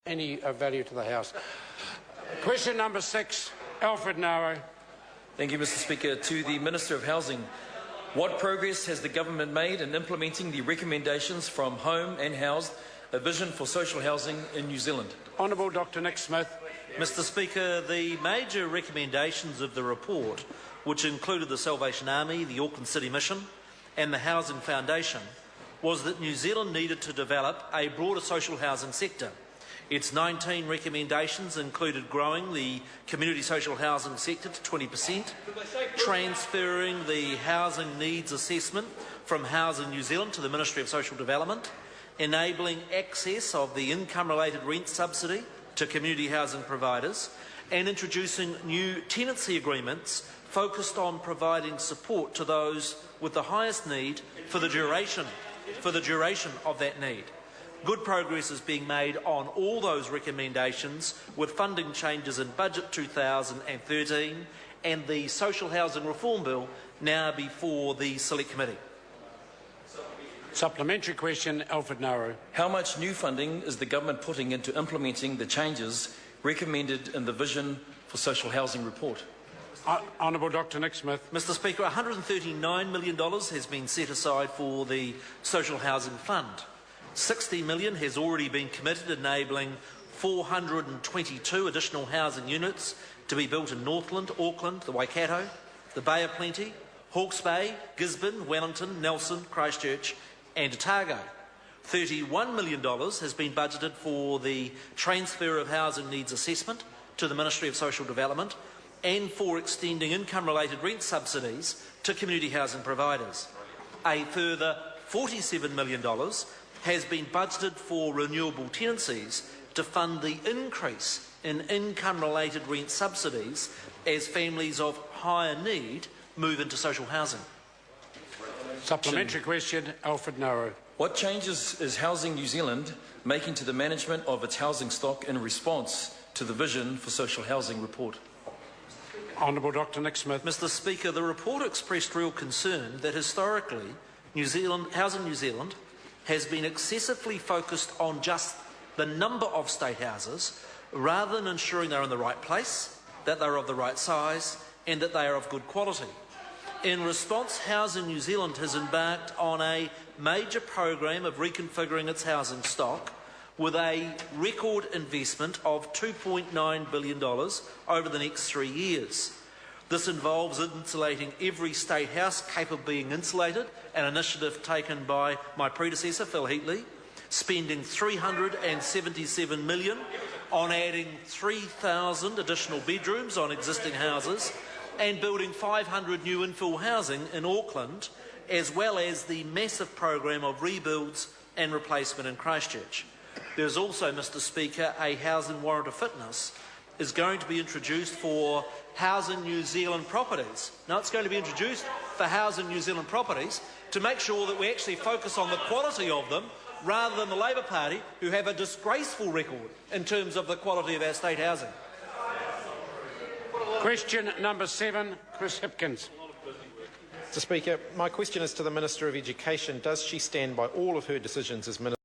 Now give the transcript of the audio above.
any value to the House. Question number 6, Alfred Ngaro. Thank you, Mr Speaker. To the Minister of Housing, what progress has the government made in implementing the recommendations from Home and House, a vision for social housing in New Zealand? Honourable Dr Nick Smith. Mr Speaker, the major recommendations of the report, which included the Salvation Army, the Auckland City Mission and the Housing Foundation, was that New Zealand needed to develop a broader social housing sector. Its 19 recommendations included growing the community social housing sector to 20%, transferring the housing needs assessment from Housing New Zealand to the Ministry of Social Development, enabling access of the income-related rent subsidy to community housing providers, and introducing new tenancy agreements focused on providing support to those with the highest need for the duration of that need. Good progress is being made on all those recommendations, with funding changes in Budget 2013 and the Social Housing Reform Bill now before the Select Committee. Supplementary question, Alfred Ngaro. How much new funding is the government putting into implementing the changes recommended in the Vision for Social Housing report? Honourable Dr Nick Smith. Mr Speaker, $139 million has been set aside for the Social Housing Fund. $60 million has already been committed, enabling 422 additional housing units to be built in Northland, Auckland, the Waikato, the Bay of Plenty, Hawke's Bay, Gisborne, Wellington, Nelson, Christchurch and Otago. $31 million has been budgeted for the transfer of housing needs assessment to the Ministry of Social Development and for extending income-related rent subsidies to community housing providers. A further $47 million has been budgeted for renewable tenancies to fund the increase in income-related rent subsidies as families of higher need move into social housing. Supplementary question, Alfred Ngaro. What changes is Housing New Zealand making to the management of its housing stock in response to the Vision for Social Housing report? Honourable Dr Nick Smith. Mr Speaker, the report expressed real concern that historically Housing New Zealand has been excessively focused on just the number of state houses rather than ensuring they're in the right place, that they're of the right size and that they are of good quality. In response, Housing New Zealand has embarked on a major program of reconfiguring its housing stock with a record investment of $2.9 billion over the next 3 years. This involves insulating every state house capable of being insulated, an initiative taken by my predecessor, Phil Heatley, spending $377 million on adding 3,000 additional bedrooms on existing houses and building 500 new infill housing in Auckland, as well as the massive program of rebuilds and replacement in Christchurch. There is also, Mr Speaker, a housing warrant of fitness is going to be introduced for Housing New Zealand properties. Now, it's going to be introduced for Housing New Zealand properties to make sure that we actually focus on the quality of them rather than the Labor Party, who have a disgraceful record in terms of the quality of our state housing. Question number 7, Chris Hipkins. Mr Speaker, my question is to the Minister of Education. Does she stand by all of her decisions as Minister